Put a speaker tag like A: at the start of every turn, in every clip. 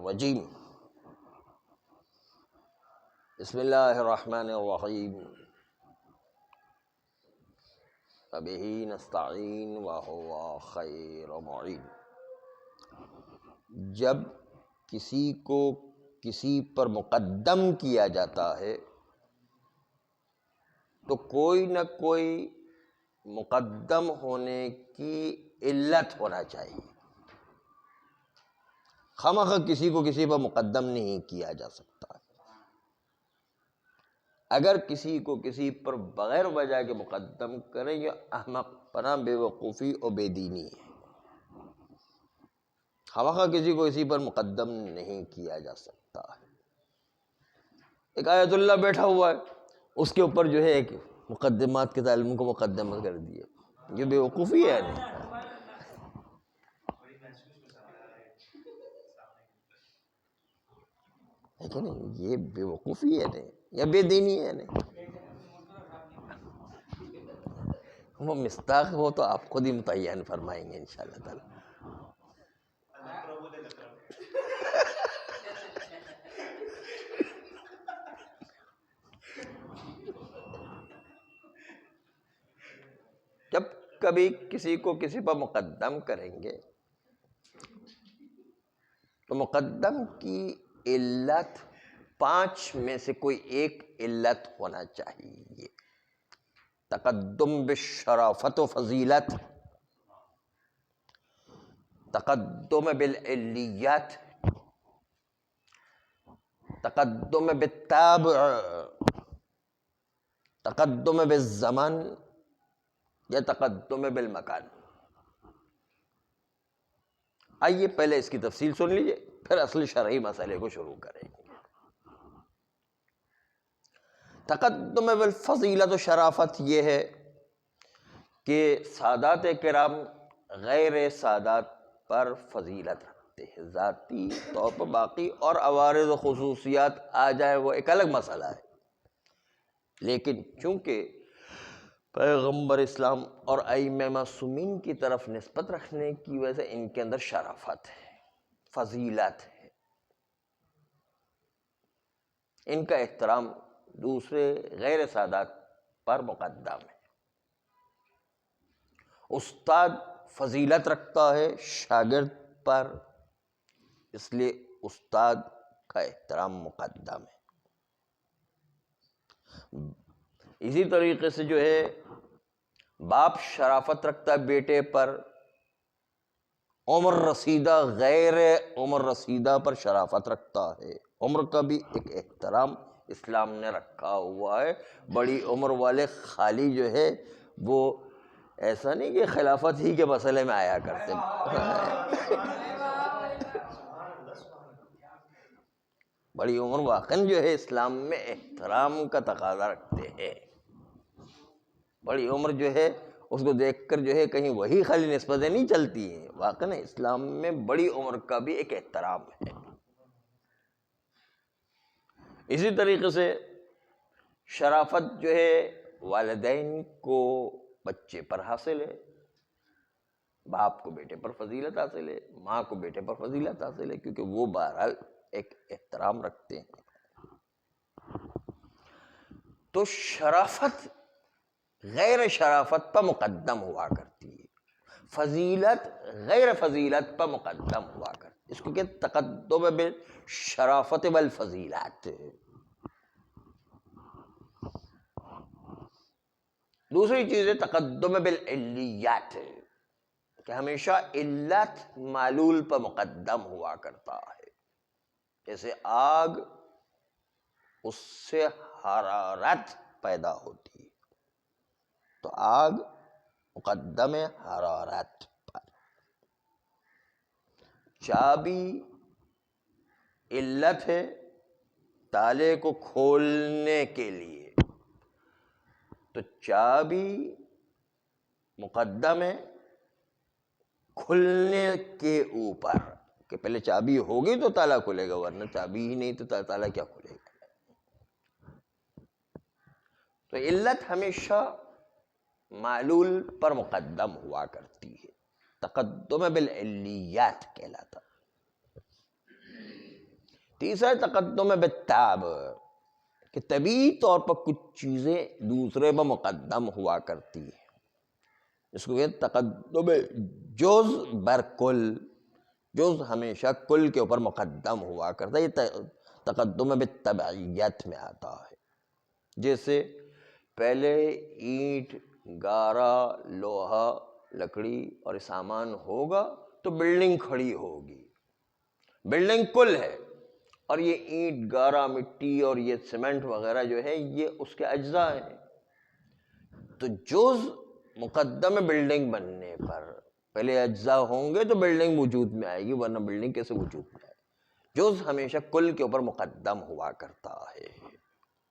A: الرجیم بسم اللہ الرحمن الرحیم وبہ نستعین وہو خیر معین۔ جب کسی کو کسی پر مقدم کیا جاتا ہے تو کوئی نہ کوئی مقدم ہونے کی علت ہونا چاہیے۔ خواہ کسی کو کسی پر مقدم نہیں کیا جا سکتا۔ اگر کسی کو کسی پر بغیر وجہ کے مقدم کریں یہ احمق پنا، بے وقوفی اور بے دینی ہے۔ خواہ کسی کو کسی پر مقدم نہیں کیا جا سکتا۔ ایک آیت اللہ بیٹھا ہوا ہے، اس کے اوپر جو ہے ایک مقدمات کے تعلیم کو مقدم کر دیا، یہ بے وقوفی ہے نہیں؟ ہے کہ نہیں؟ یہ بے وقوفی ہے نہیں یا بے دینی ہے نہیں؟ وہ مصداق وہ تو آپ خود ہی متعین فرمائیں گے انشاءاللہ تعالی۔ جب کبھی کسی کو کسی پر مقدم کریں گے تو مقدم کی علت 5 میں سے کوئی ایک علت ہونا چاہیے۔ تقدم بالشرافت و فضیلت، تقدم بالعلیت، تقدم بالتابع، تقدم بالزمن یا تقدم بالمکان۔ آئیے پہلے اس کی تفصیل سن لیجئے، پھر اصل شرعی مسئلے کو شروع کریں گے۔ تقدم بالفضیلت و شرافت یہ ہے کہ سادات کرام غیر سادات پر فضیلت رکھتے ہیں، ذاتی طور پر باقی اور عوارض و خصوصیات آ جائے وہ ایک الگ مسئلہ ہے، لیکن چونکہ پیغمبر اسلام اور ائمہ معصومین کی طرف نسبت رکھنے کی وجہ سے ان کے اندر شرافت ہے، فضیلت ہے، ان کا احترام دوسرے غیر سادات پر مقدم ہے۔ استاد فضیلت رکھتا ہے شاگرد پر، اس لیے استاد کا احترام مقدم ہے۔ اسی طریقے سے جو ہے باپ شرافت رکھتا ہے بیٹے پر، عمر رسیدہ غیر عمر رسیدہ پر شرافت رکھتا ہے۔ عمر کا بھی ایک احترام اسلام نے رکھا ہوا ہے۔ بڑی عمر والے خالی جو ہے وہ ایسا نہیں کہ خلافت ہی کے مسئلے میں آیا کرتے، بڑی عمر واقعاً جو ہے اسلام میں احترام کا تقاضا رکھتے ہیں۔ بڑی عمر جو ہے اس کو دیکھ کر جو ہے کہیں وہی خالی نسبتیں نہیں چلتی ہیں، واقعاً اسلام میں بڑی عمر کا بھی ایک احترام ہے۔ اسی طریقے سے شرافت جو ہے والدین کو بچے پر حاصل ہے، باپ کو بیٹے پر فضیلت حاصل ہے، ماں کو بیٹے پر فضیلت حاصل ہے، کیونکہ وہ بہرحال ایک احترام رکھتے ہیں۔ تو شرافت غیر شرافت پر مقدم ہوا کرتی ہے، فضیلت غیر فضیلت پر مقدم ہوا کرتی ہے، اس کو کہتے تقدم بالشرافت والفضیلت۔ دوسری چیز ہے تقدم بالعلیات، کہ ہمیشہ علت معلول پر مقدم ہوا کرتا ہے۔ جیسے آگ، اس سے حرارت پیدا ہوتی ہے تو آگ مقدم حرارت پر۔ چابی علت ہے تالے کو کھولنے کے لیے تو چابی مقدم ہے کھلنے کے اوپر، کہ پہلے چابی ہوگی تو تالا کھلے گا، ورنہ چابی ہی نہیں تو تالا کیا کھلے گا۔ تو علت ہمیشہ معلول پر مقدم ہوا کرتی ہے، تقدم بالعلیات کہلاتا۔ تیسرا تقدم بالتعب، کہ طبیعی طور پر کچھ چیزیں دوسرے پر مقدم ہوا کرتی ہیں، اس کو کہتے تقدم جز بر کل، جز ہمیشہ کل کے اوپر مقدم ہوا کرتا ہے، یہ تقدم بالتبعیت میں آتا ہے۔ جیسے پہلے اینٹ، گارا، لوہا، لکڑی اور سامان ہوگا تو بلڈنگ کھڑی ہوگی، بلڈنگ کل ہے، اور یہ اینٹ، گارا، مٹی اور یہ سیمنٹ وغیرہ جو ہے یہ اس کے اجزاء ہیں۔ تو جز مقدم بلڈنگ بننے پر، پہلے اجزاء ہوں گے تو بلڈنگ وجود میں آئے گی، ورنہ بلڈنگ کیسے وجود میں آئے گی؟ جز ہمیشہ کل کے اوپر مقدم ہوا کرتا ہے،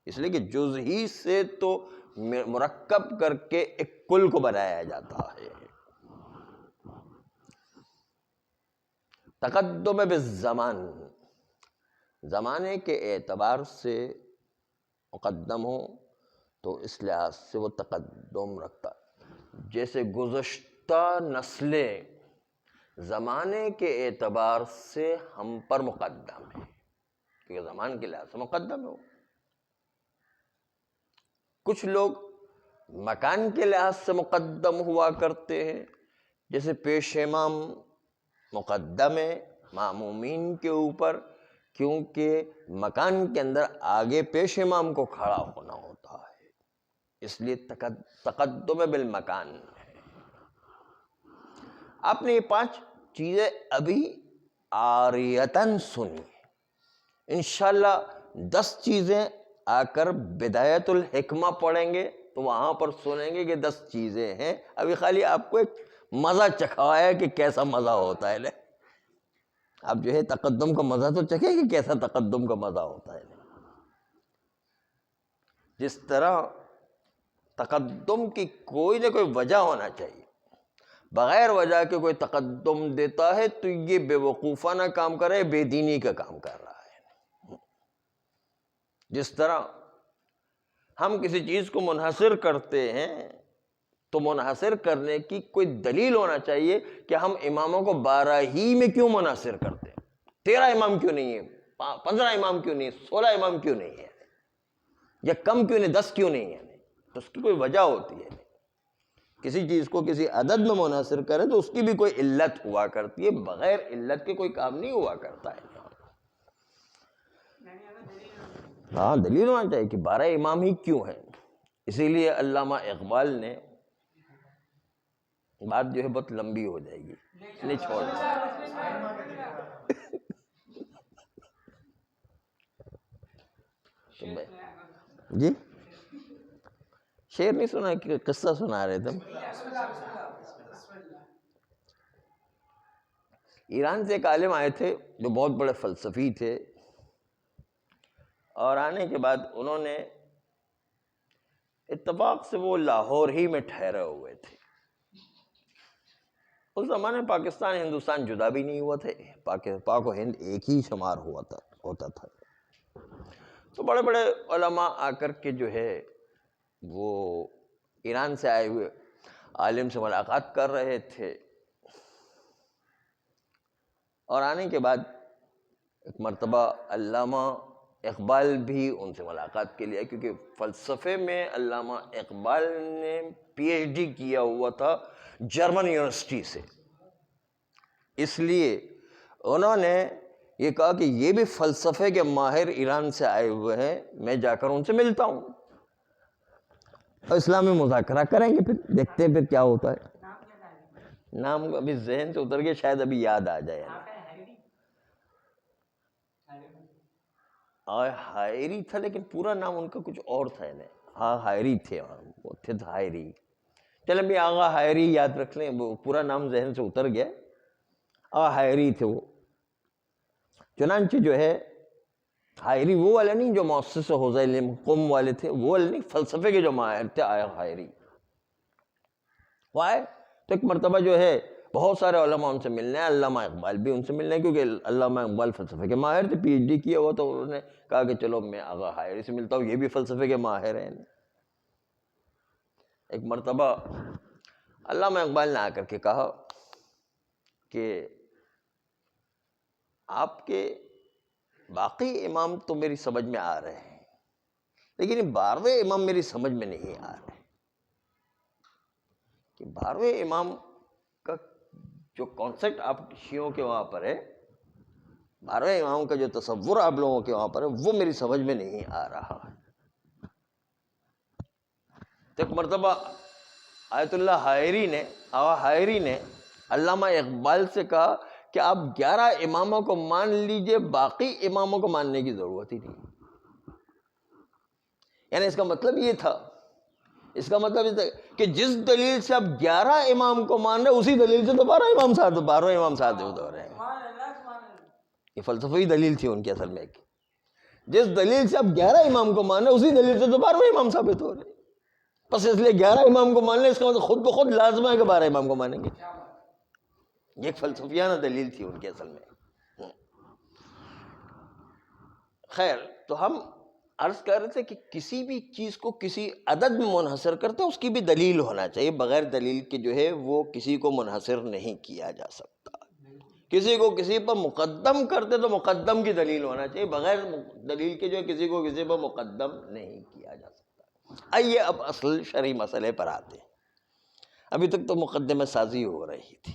A: اس لیے کہ جز ہی سے تو مرکب کر کے ایک کل کو بنایا جاتا ہے۔ تقدم بالزمان، زمانے کے اعتبار سے مقدم ہو تو اس لحاظ سے وہ تقدم رکھتا، جیسے گزشتہ نسلیں زمانے کے اعتبار سے ہم پر مقدم ہیں، کیونکہ زمان کے لحاظ سے مقدم ہو۔ کچھ لوگ مکان کے لحاظ سے مقدم ہوا کرتے ہیں، جیسے پیش امام مقدم ہے مامومین کے اوپر، کیونکہ مکان کے اندر آگے پیش امام کو کھڑا ہونا ہوتا ہے، اس لیے تقدم بالمکان ہے۔ آپ نے یہ 5 چیزیں ابھی عاریتاً سنی، انشاءاللہ 10 چیزیں آ کر بدایت الحکمہ پڑھیں گے تو وہاں پر سنیں گے کہ 10 چیزیں ہیں، ابھی خالی آپ کو ایک مزہ چکھایا کہ کیسا مزہ ہوتا ہے، آپ جو ہے تقدم کا مزہ تو چکھیں کہ کیسا تقدم کا مزہ ہوتا ہے۔ جس طرح تقدم کی کوئی نہ کوئی وجہ ہونا چاہیے، بغیر وجہ کے کوئی تقدم دیتا ہے تو یہ بے وقوفانہ کام کر رہا ہے، بے دینی کا کام کر رہا ہے۔ جس طرح ہم کسی چیز کو منحصر کرتے ہیں تو منحصر کرنے کی کوئی دلیل ہونا چاہیے کہ ہم اماموں کو 12 ہی میں کیوں منحصر کرتے ہیں، 13 امام کیوں نہیں ہے، 15 امام کیوں نہیں ہے، 16 امام کیوں نہیں ہے، یا کم کیوں نہیں، 10 کیوں نہیں ہے، تو اس کی کوئی وجہ ہوتی ہے۔ کسی چیز کو کسی عدد میں منحصر کرے تو اس کی بھی کوئی علت ہوا کرتی ہے، بغیر علت کے کوئی کام نہیں ہوا کرتا ہے۔ ہاں دلیل ہونا چاہیے کہ 12 امام ہی کیوں ہیں۔ اسی لیے علامہ اقبال نے، بات جو ہے بہت لمبی ہو جائے گی، نہیں چھوڑ جی شعر نہیں سنا کہ قصہ سنا رہے تھے؟ ایران سے ایک عالم آئے تھے جو بہت بڑے فلسفی تھے، اور آنے کے بعد انہوں نے اتفاق سے وہ لاہور ہی میں ٹھہرے ہوئے تھے۔ اس زمانے پاکستان ہندوستان جدا بھی نہیں ہوا تھے، پاک و ہند ایک ہی شمار ہوتا تھا۔ تو بڑے بڑے علماء آ کر کے جو ہے وہ ایران سے آئے ہوئے عالم سے ملاقات کر رہے تھے، اور آنے کے بعد ایک مرتبہ علامہ اقبال بھی ان سے ملاقات کے لیے، کیونکہ فلسفے میں علامہ اقبال نے پی ایچ ڈی کیا ہوا تھا جرمن یونیورسٹی سے، اس لیے انہوں نے یہ کہا کہ یہ بھی فلسفے کے ماہر ایران سے آئے ہوئے ہیں، میں جا کر ان سے ملتا ہوں اور اسلامی مذاکرہ کریں گے، پھر دیکھتے ہیں پھر کیا ہوتا ہے۔ نام ابھی ذہن سے اتر گیا، شاید ابھی یاد آ جائے۔ ہائری تھا، لیکن پورا نام ان کا کچھ اور تھا، ہاں ہائری تھے، وہ تھے ہائری۔ چلیں بھی آغا ہائری یاد رکھ لیں، وہ پورا نام ذہن سے اتر گیا، آغا ہائری تھے وہ۔ چنانچہ جو ہے ہائری وہ والے نہیں جو مؤسس حوزہ علم قم والے تھے، وہ والے نہیں، فلسفے کے جو ماہر تھے آغا ہائری وہ آئے۔ تو ایک مرتبہ جو ہے بہت سارے علماء ان سے ملنے ہیں، علامہ اقبال بھی ان سے ملنے، کیونکہ علامہ اقبال فلسفے کے ماہر تھے، پی ایچ ڈی کیا ہوا، تو انہوں نے کہا کہ چلو میں آغا ہائری سے ملتا ہوں، یہ بھی فلسفے کے ماہر ہیں۔ ایک مرتبہ علامہ اقبال نے آ کر کے کہا کہ آپ کے باقی امام تو میری سمجھ میں آ رہے ہیں، لیکن یہ 12ویں امام میری سمجھ میں نہیں آ رہے کہ 12ویں امام کا جو کانسیپٹ آپ شیعوں کے وہاں پر ہے، 12ویں امام کا جو تصور آپ لوگوں کے وہاں پر ہے، وہ میری سمجھ میں نہیں آ رہا ہے۔ تو ایک مرتبہ آیت اللہ حائری نے علامہ اقبال سے کہا کہ آپ 11 اماموں کو مان لیجئے، باقی اماموں کو ماننے کی ضرورت ہی نہیں۔ یعنی اس کا مطلب یہ تھا کہ جس دلیل سے آپ 11 امام کو مان رہے، اسی دلیل سے تو 12 امام ساتھ ہو رہے ہیں۔ یہ فلسفی دلیل تھی ان کی اصل میں، جس دلیل سے آپ 11 امام کو مان رہے، اسی دلیل سے تو 12 امام ثابت ہو رہے ہیں۔ بس اس لیے 11 امام کو مان لیں، اس کا مطلب خود بخود لازم ہے کہ 12 امام کو مانیں گے۔ یہ ایک فلسفیانہ دلیل تھی ان کے اصل میں۔ خیر، تو ہم عرض کر رہے تھے کہ کسی بھی چیز کو کسی عدد میں منحصر کرتے اس کی بھی دلیل ہونا چاہیے، بغیر دلیل کے جو ہے وہ کسی کو منحصر نہیں کیا جا سکتا۔ کسی کو کسی پر مقدم کرتے تو مقدم کی دلیل ہونا چاہیے، بغیر دلیل کے جو ہے کسی کو کسی پر مقدم نہیں کیا جا سکتا۔ آئیے اب اصل شرعی مسئلے پر آتے ہیں۔ ابھی تک تو مقدمہ سازی ہو رہی تھی۔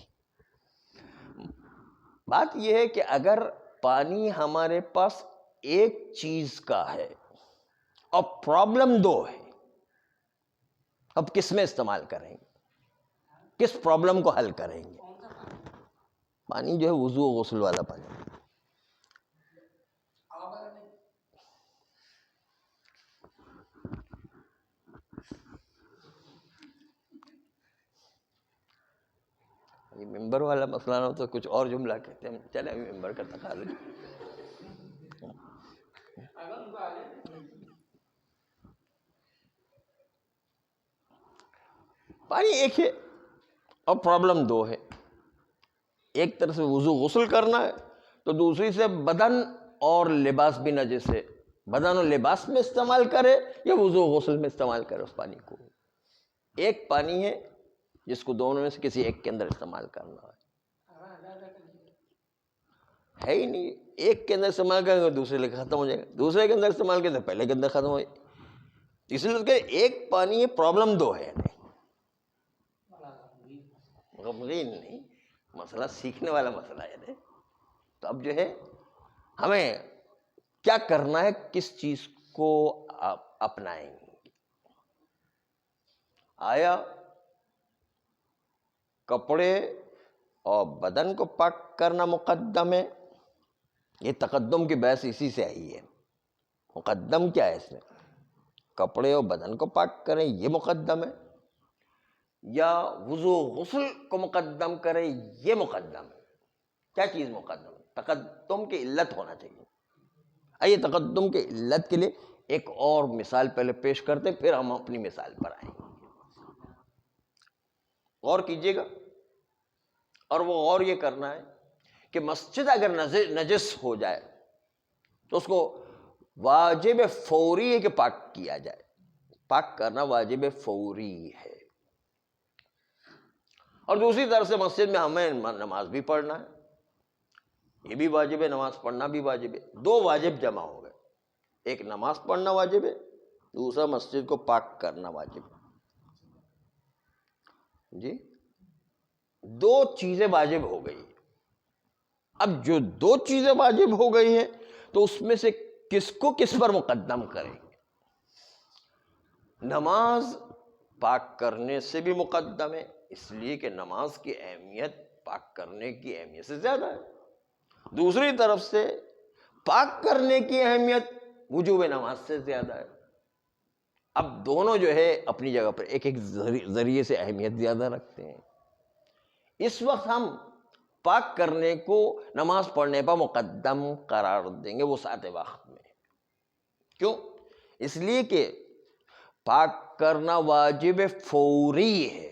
A: بات یہ ہے کہ اگر پانی ہمارے پاس ایک چیز کا ہے اور پرابلم 2 ہے، اب کس میں استعمال کریں گے؟ کس پرابلم کو حل کریں گے؟ پانی جو ہے وضو و غسل والا پانی۔ یہ ممبر والا مسئلہ نہ ہو تو کچھ اور جملہ کہتے ہیں، چلے ممبر کا تقاضا۔ پانی ایک ہے اور پرابلم 2 ہے۔ ایک طرف سے وضو غسل کرنا ہے تو دوسری سے بدن اور لباس بھی نجس ہے، بدن اور لباس میں استعمال کرے یا وضو غسل میں استعمال کرے اس پانی کو۔ ایک پانی ہے جس کو دونوں میں سے کسی ایک کے اندر استعمال کرنا ہے ہی نہیں۔ ایک کے اندر استعمال کریں گے دوسرے لے ختم ہو جائے گا، دوسرے کے اندر استعمال کریں تو پہلے کے اندر ختم ہو جائے گا۔ اس لیے کہ ایک پانی ہے، پرابلم 2 ہے۔ غمگین نہیں، مسئلہ سیکھنے والا مسئلہ ہے۔ تو اب جو ہے ہمیں کیا کرنا ہے، کس چیز کو اپنائیں گے؟ آیا کپڑے اور بدن کو پاک کرنا مقدم ہے؟ یہ تقدم کی بحث اسی سے آئی ہے۔ مقدم کیا ہے اس میں؟ کپڑے اور بدن کو پاک کریں یہ مقدم ہے، یا وضو غسل کو مقدم کریں یہ مقدم ہے؟ کیا چیز مقدم ہے؟ تقدم کی علت ہونا چاہیے۔ آئیے تقدم کی علت کے لیے ایک اور مثال پہلے پیش کرتے، پھر ہم اپنی مثال پر آئیں گے۔ غور کیجئے گا، اور وہ غور یہ کرنا ہے کہ مسجد اگر نجس ہو جائے تو اس کو واجب فوری ہے کہ پاک کیا جائے۔ پاک کرنا واجب فوری ہے۔ اور دوسری طرف سے مسجد میں ہمیں نماز بھی پڑھنا ہے، یہ بھی واجب ہے، نماز پڑھنا بھی واجب ہے۔ 2 واجب جمع ہو گئے، ایک نماز پڑھنا واجب ہے، دوسرا مسجد کو پاک کرنا واجب ہے۔ جی 2 چیزیں واجب ہو گئی۔ اب جو 2 چیزیں واجب ہو گئی ہیں تو اس میں سے کس کو کس پر مقدم کریں گے؟ نماز پاک کرنے سے بھی مقدم ہے، اس لیے کہ نماز کی اہمیت پاک کرنے کی اہمیت سے زیادہ ہے۔ دوسری طرف سے پاک کرنے کی اہمیت وجوب نماز سے زیادہ ہے۔ اب دونوں جو ہے اپنی جگہ پر ایک ذریعے سے اہمیت زیادہ رکھتے ہیں۔ اس وقت ہم پاک کرنے کو نماز پڑھنے پر مقدم قرار دیں گے وہ ساتھ وقت میں۔ کیوں؟ اس لیے کہ پاک کرنا واجب فوری ہے،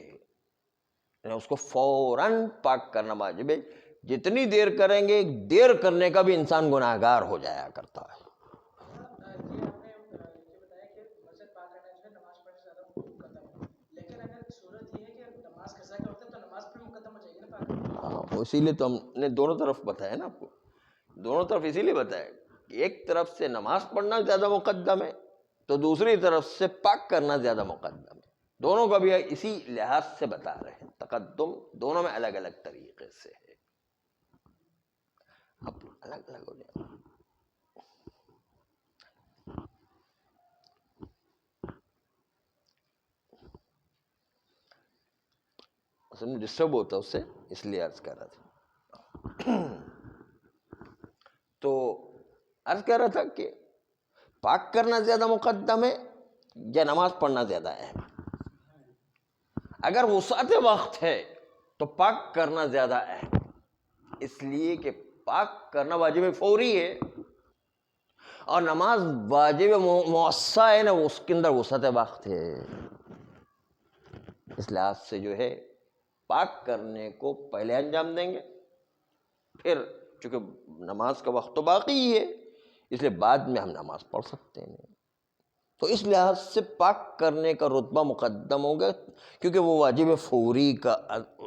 A: اس کو فوراً پاک کرنا واجب ہے۔ جتنی دیر کریں گے، دیر کرنے کا بھی انسان گناہگار ہو جایا کرتا ہے۔ اسی لیے تو ہم نے دونوں طرف بتایا نا آپ کو، دونوں طرف اسی لیے بتایا ایک طرف سے نماز پڑھنا زیادہ مقدم ہے تو دوسری طرف سے پاک کرنا زیادہ مقدم ہے. دونوں کا بھی اسی لحاظ سے بتا رہے ہیں. تقدم دونوں میں الگ الگ طریقے سے ہے. اب الگ الگ ہو جائے. اصل میں ڈسٹرب ہوتا اس سے، اس لیے عرض کر رہا تھا. تو عرض کر رہا تھا کہ پاک کرنا زیادہ مقدم ہے یا نماز پڑھنا زیادہ اہم ہے. اگر وسعت وقت ہے تو پاک کرنا زیادہ اہم ہے، اس لیے کہ پاک کرنا واجب فوری ہے اور نماز واجب مؤثر ہے نا، اس کے اندر وسعت وقت ہے. اس لحاظ سے جو ہے پاک کرنے کو پہلے انجام دیں گے، پھر چونکہ نماز کا وقت تو باقی ہی ہے اس لیے بعد میں ہم نماز پڑھ سکتے ہیں. تو اس لحاظ سے پاک کرنے کا رتبہ مقدم ہوگا کیونکہ وہ واجب فوری کا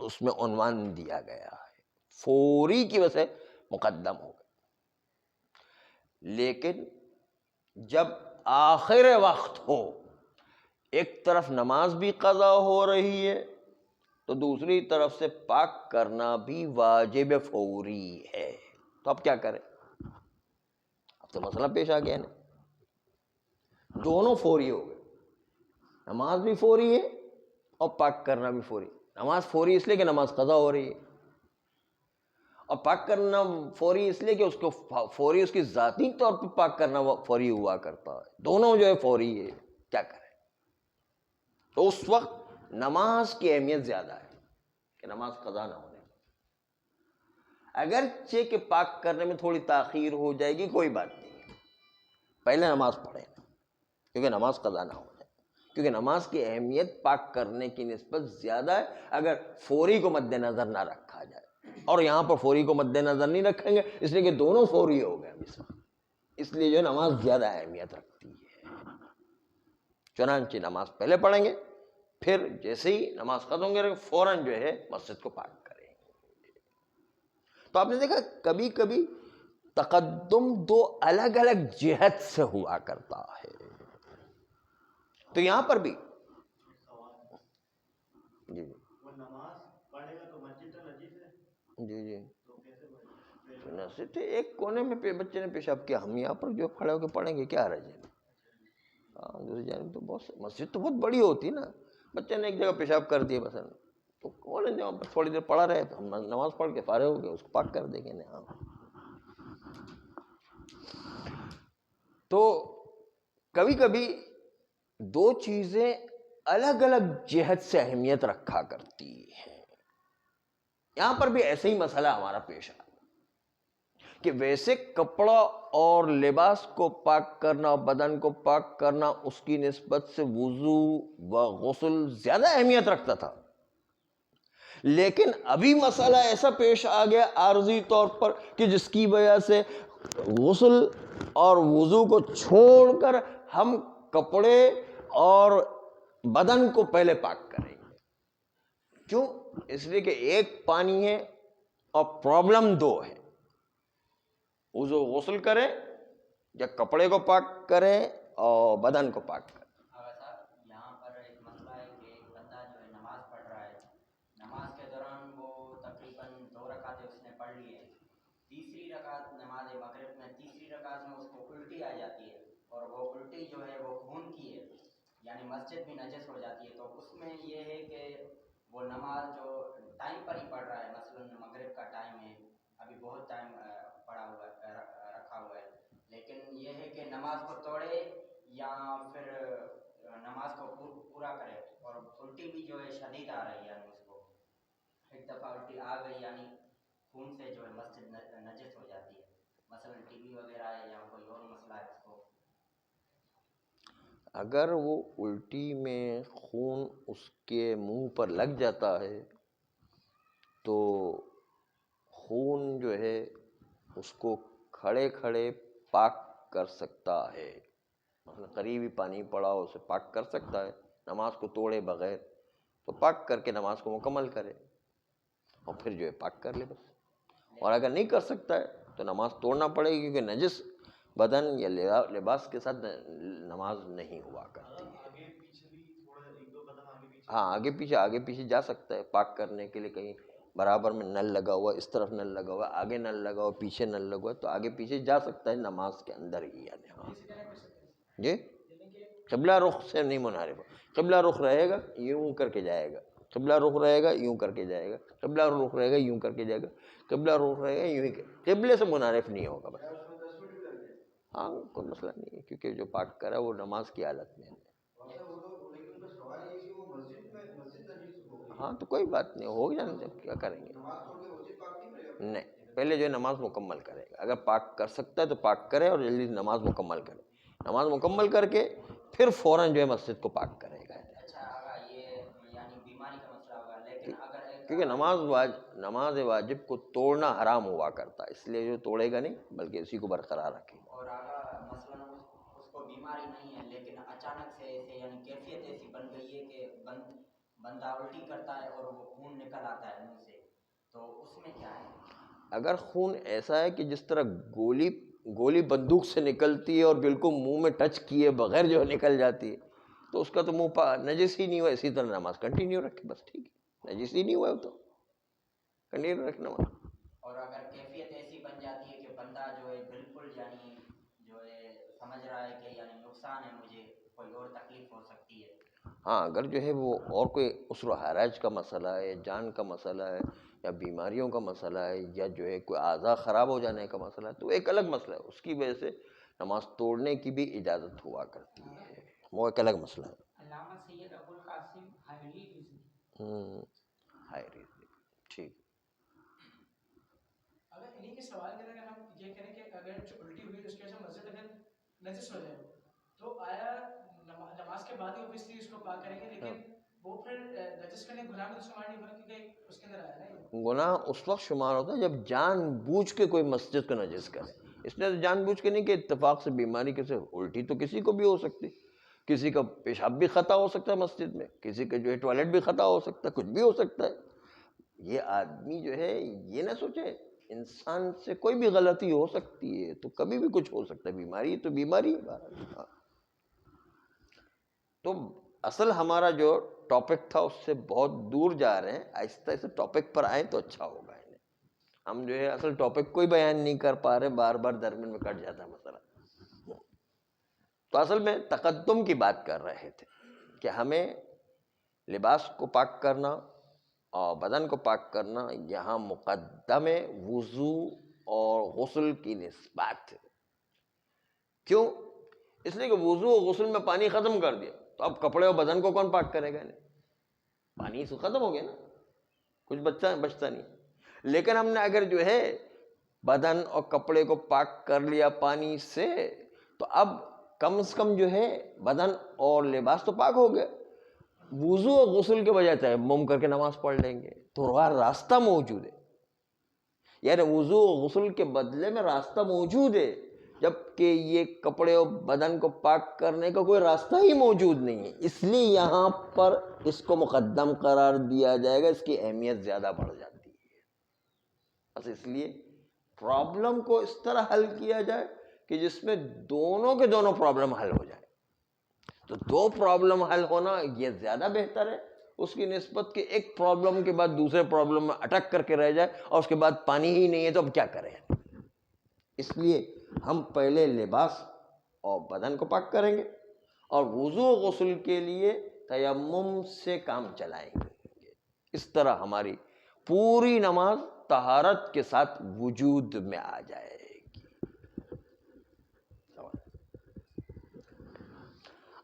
A: اس میں عنوان دیا گیا ہے، فوری کی وجہ سے مقدم ہوگا. لیکن جب آخر وقت ہو، ایک طرف نماز بھی قضا ہو رہی ہے تو دوسری طرف سے پاک کرنا بھی واجب فوری ہے، تو اب کیا کریں؟ اب تو مسئلہ پیش آ گیا نا. دونوں فوری ہو گئے، نماز بھی فوری ہے اور پاک کرنا بھی فوری. نماز فوری اس لیے کہ نماز قضا ہو رہی ہے، اور پاک کرنا فوری اس لیے کہ اس کو فوری اس کی ذاتی طور پہ پاک کرنا فوری ہوا کرتا ہے. دونوں جو ہے فوری ہے، کیا کریں؟ تو اس وقت نماز کی اہمیت زیادہ ہے کہ نماز قضا نہ ہونے. اگرچہ کہ پاک کرنے میں تھوڑی تاخیر ہو جائے گی، کوئی بات نہیں، پہلے نماز پڑھیں کیونکہ نماز قضا نہ ہو جائے. کیونکہ نماز کی اہمیت پاک کرنے کی نسبت زیادہ ہے اگر فوری کو مد نظر نہ رکھا جائے. اور یہاں پر فوری کو مد نظر نہیں رکھیں گے اس لیے کہ دونوں فوری ہو گئے اس لیے جو ہے نماز زیادہ اہمیت رکھتی ہے. چنانچہ نماز پہلے پڑھیں گے، پھر جیسے ہی نماز ختم ہوں گے فوراً جو ہے مسجد کو پاک کریں گے. تو آپ نے دیکھا کبھی کبھی تقدم دو الگ الگ جہت سے ہوا کرتا ہے. تو یہاں پر بھی جی جی نصیحت ایک کونے میں بچے نے پیشاب کیا، ہم یہاں پر جو کھڑے ہو کے پڑھیں گے، کیا رہ جائے. دوسری جانب تو بہت مسجد تو بہت بڑی ہوتی نا، بچے نے ایک جگہ پیشاب کر دیا مثلا تو کون جہاں پر تھوڑی دیر پڑا رہے تو ہم نماز پڑھ کے فارغ ہو گئے اس کو پاک کر دیں گے. تو کبھی کبھی دو چیزیں الگ الگ جہت سے اہمیت رکھا کرتی ہیں. یہاں پر بھی ایسے ہی مسئلہ ہمارا پیش آیا کہ ویسے کپڑا اور لباس کو پاک کرنا، بدن کو پاک کرنا اس کی نسبت سے وضو و غسل زیادہ اہمیت رکھتا تھا. لیکن ابھی مسئلہ ایسا پیش آ گیا عارضی طور پر کہ جس کی وجہ سے غسل اور وضو کو چھوڑ کر ہم کپڑے اور بدن کو پہلے پاک کریں گے. کیوں؟ اس لیے کہ ایک پانی ہے اور پرابلم دو ہے، وضو غسل کریں یا کپڑے کو پاک کریں اور بدن کو پاک کریں.
B: یہاں پر ایک مسئلہ ہے کہ ایک بندہ جو ہے نماز پڑھ رہا ہے، نماز کے دوران وہ تقریباً 2 رکعتیں اس نے پڑھ لی ہے، تیسری رکعت نماز مغرب میں تیسری رکعت میں اس کو الٹی آ جاتی ہے اور وہ الٹی جو ہے وہ خون کی ہے، یعنی مسجد بھی نجس ہو جاتی ہے. تو اس میں یہ ہے کہ وہ نماز جو ٹائم پر ہی پڑھ رہا ہے، مثلاً مغرب کا ٹائم ہے، ابھی بہت ٹائم پڑا ہوا ہے، رکھا ہوا ہے، لیکن یہ ہے کہ نماز کو توڑے یا پھر نماز کو پورا کرے. اور الٹی بھی جو ہے شدید آ رہی ہے، یعنی اس کو ایک دفعہ الٹی آ گئی یعنی خون سے جو ہے مسجد نجس ہو جاتی ہے، مثلا ٹی بی وغیرہ ہے یا کوئی اور مسئلہ ہے اس کو.
A: اگر وہ الٹی میں خون اس کے منہ پر لگ جاتا ہے تو خون جو ہے اس کو کھڑے کھڑے پاک کر سکتا ہے. مثلا قریبی پانی پڑا ہو اسے پاک کر سکتا ہے، نماز کو توڑے بغیر تو پاک کر کے نماز کو مکمل کرے اور پھر جو ہے پاک کر لے بس. اور اگر نہیں کر سکتا ہے تو نماز توڑنا پڑے گی کیونکہ نجس بدن یا لباس کے ساتھ نماز نہیں ہوا کرتی ہے۔ ہاں آگے پیچھے جا سکتا ہے پاک کرنے کے لیے، کہیں برابر میں نل لگا ہوا، اس طرف نل لگا ہوا، آگے نل لگا ہوا، پیچھے نل لگا ہوا، تو آگے پیچھے جا سکتا ہے نماز کے اندر ہی، یعنی ہاں جی قبلہ رخ سے نہیں منحرف، قبلہ رخ رہے گا یوں کر کے جائے گا، قبلہ رخ رہے گا یوں کر کے جائے گا، قبلہ رخ رہے گا یوں کر کے جائے گا، قبلہ رخ رہے گا یوں ہی، قبلے سے منحرف نہیں ہوگا بس۔ ہاں کوئی مسئلہ نہیں ہے، کیونکہ جو پاک کرا وہ نماز کی حالت میں ہے۔ ہاں تو کوئی بات نہیں، ہو جانے جب کیا کریں گے، نہیں پہلے جو ہے نماز مکمل کرے گا، اگر پاک کر سکتا ہے تو پاک کرے اور جلدی نماز مکمل کرے، نماز مکمل کر کے پھر فوراً جو ہے مسجد کو پاک کرے گا۔
B: اچھا آقا یہ یعنی بیماری کا مسئلہ ہوگا، لیکن اگر ایک
A: کیونکہ نماز واجب کو توڑنا حرام ہوا کرتا ہے، اس لیے جو توڑے گا نہیں بلکہ اسی کو برقرار رکھے گا۔
B: اور آقا مثلاً اس کو بیماری نہیں ہے لیکن اچانک سے ایسے یعنی کیفیت ایسی بن گئی ہے کہ بندہ الٹی کرتا ہے اور وہ خون نکل آتا ہے منہ سے، تو اس میں کیا ہے؟
A: اگر خون ایسا ہے کہ جس طرح گولی بندوق سے نکلتی ہے اور بالکل منہ میں ٹچ کیے بغیر جو نکل جاتی ہے، تو اس کا تو منہ نجس ہی نہیں ہوا، اسی طرح نماز کنٹینیو رکھے بس، ٹھیک ہے، نجس ہی نہیں ہوا تو کنٹینیو رکھنا۔
B: اور اگر کیفیت ایسی بن جاتی ہے کہ بندہ جو ہے بالکل یعنی جو ہے سمجھ رہا ہے کہ یعنی نقصان ہے مجھے، کوئی اور تکلیف ہو سکتی ہے،
A: ہاں اگر جو ہے وہ اور کوئی عسر و حرج کا مسئلہ ہے، جان کا مسئلہ ہے، یا بیماریوں کا مسئلہ ہے، یا جو ہے کوئی اعضاء خراب ہو جانے کا مسئلہ ہے، تو ایک الگ مسئلہ ہے، اس کی وجہ سے نماز توڑنے کی بھی اجازت ہوا کرتی ہے، وہ ایک الگ مسئلہ ہے۔
C: علامہ سید ابو القاسم حائری
A: ہائی ریزن، ٹھیک۔
C: اگر انہیں کے سوال کے اگر ہم یہ کریں کہ اگر جو الٹی ہوئی اس کی وجہ سے مسجد اگر نجس ہو جائے تو آیا نماز کے بعد ہی اوبیسلی اس کو پاک کریں گے، لیکن وہ پھر نجس کرنے گناہ میں شمار نہیں ہوگا کیونکہ اس کے اندر آیا نا یہ
A: گناہ اس وقت شمار ہوتا ہے جب جان بوجھ کے کوئی مسجد کو نجس کرے، اس لیے جان بوجھ کے نہیں کہ اتفاق سے بیماری کسی الٹی تو کسی کو بھی ہو سکتی، کسی کا پیشاب بھی خطا ہو سکتا ہے مسجد میں، کسی کا جو ہے ٹوائلٹ بھی خطا ہو سکتا ہے، کچھ بھی ہو سکتا ہے۔ یہ آدمی جو ہے یہ نہ سوچے انسان سے کوئی بھی غلطی ہو سکتی ہے، تو کبھی بھی کچھ ہو سکتا ہے، بیماری تو بیماری ہے۔ ہاں۔ تو اصل ہمارا جو ٹاپک تھا اس سے بہت دور جا رہے ہیں، آہستہ آہستہ ٹاپک پر آئیں تو اچھا ہوگا۔ ہم جو ہے اصل ٹاپک کوئی بیان نہیں کر پا رہے، بار بار درمیان میں کٹ جاتا ہے مسئلہ۔ تو اصل میں تقدم کی بات کر رہے تھے کہ ہمیں لباس کو پاک کرنا اور بدن کو پاک کرنا یہاں مقدم وضو اور غسل کی نسبت ہے۔ کیوں؟ اس لیے کہ وضو اور غسل میں پانی ختم کر دیا تو اب کپڑے اور بدن کو کون پاک کرے گا؟ نہیں، پانی سے ختم ہو گیا نا، کچھ بچتا نہیں۔ لیکن ہم نے اگر جو ہے بدن اور کپڑے کو پاک کر لیا پانی سے، تو اب کم سے کم جو ہے بدن اور لباس تو پاک ہو گئے، وضو اور غسل کے بجائے تیمم کر کے نماز پڑھ لیں گے تو راستہ موجود ہے، یعنی وضو اور غسل کے بدلے میں راستہ موجود ہے، جبکہ یہ کپڑے اور بدن کو پاک کرنے کا کوئی راستہ ہی موجود نہیں ہے، اس لیے یہاں پر اس کو مقدم قرار دیا جائے گا، اس کی اہمیت زیادہ بڑھ جاتی ہے۔ بس اس لیے پرابلم کو اس طرح حل کیا جائے کہ جس میں دونوں کے دونوں پرابلم حل ہو جائے، تو دو پرابلم حل ہونا یہ زیادہ بہتر ہے اس کی نسبت کہ ایک پرابلم کے بعد دوسرے پرابلم میں اٹک کر کے رہ جائے اور اس کے بعد پانی ہی نہیں ہے تو اب کیا کریں۔ اس لیے ہم پہلے لباس اور بدن کو پاک کریں گے اور وضو و غسل کے لیے تیمم سے کام چلائیں گے، اس طرح ہماری پوری نماز طہارت کے ساتھ وجود میں آ جائے گی۔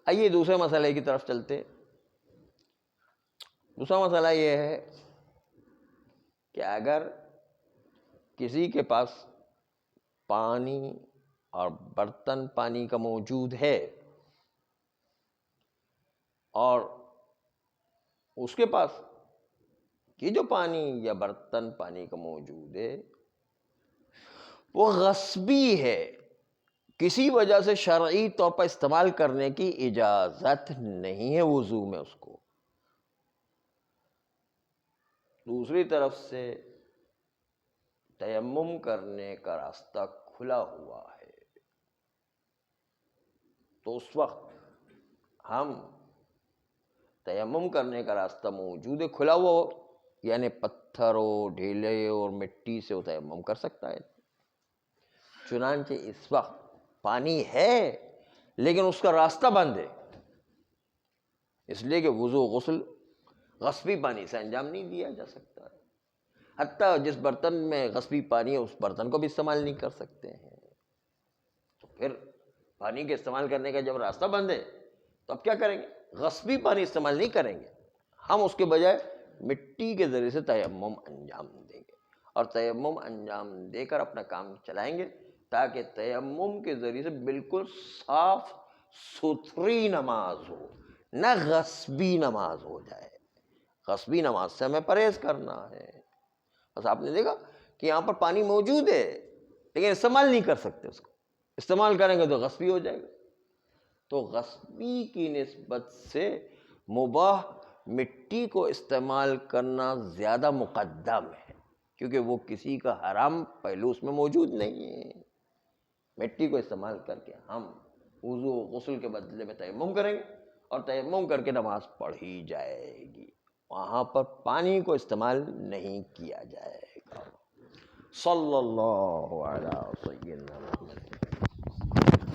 A: آئیے دوسرے مسئلے کی طرف چلتے۔ دوسرا مسئلہ یہ ہے کہ اگر کسی کے پاس پانی اور برتن پانی کا موجود ہے اور اس کے پاس یہ جو پانی یا برتن پانی کا موجود ہے وہ غصبی ہے، کسی وجہ سے شرعی طور پر استعمال کرنے کی اجازت نہیں ہے وضو میں اس کو، دوسری طرف سے تیمم کرنے کا راستہ کھلا ہوا ہے، تو اس وقت ہم تیمم کرنے کا راستہ موجود ہے، کھلا ہوا ہو، یعنی پتھروں، ڈھیلے اور مٹی سے وہ تیمم کر سکتا ہے۔ چنانچہ اس وقت پانی ہے لیکن اس کا راستہ بند ہے، اس لیے کہ وضو غسل غصبی پانی سے انجام نہیں دیا جا سکتا ہے، حتیٰ جس برتن میں غصبی پانی ہے اس برتن کو بھی استعمال نہیں کر سکتے ہیں۔ تو پھر پانی کے استعمال کرنے کا جب راستہ بند ہے تو اب کیا کریں گے؟ غصبی پانی استعمال نہیں کریں گے، ہم اس کے بجائے مٹی کے ذریعے سے تیمم انجام دیں گے، اور تیمم انجام دے کر اپنا کام چلائیں گے، تاکہ تیمم کے ذریعے سے بالکل صاف ستھری نماز ہو، نہ غصبی نماز ہو جائے۔ غصبی نماز سے ہمیں پرہیز کرنا ہے۔ بس آپ نے دیکھا کہ یہاں پر پانی موجود ہے لیکن استعمال نہیں کر سکتے، اس کو استعمال کریں گے تو غصبی ہو جائے گا۔ تو غصبی کی نسبت سے مباح مٹی کو استعمال کرنا زیادہ مقدم ہے، کیونکہ وہ کسی کا حرام پہلو اس میں موجود نہیں ہے۔ مٹی کو استعمال کر کے ہم وضو و غسل کے بدلے میں تیمم کریں گے، اور تیمم کر کے نماز پڑھی جائے گی، وہاں پر پانی کو استعمال نہیں کیا جائے گا۔ صلی اللہ علیہ وسلم۔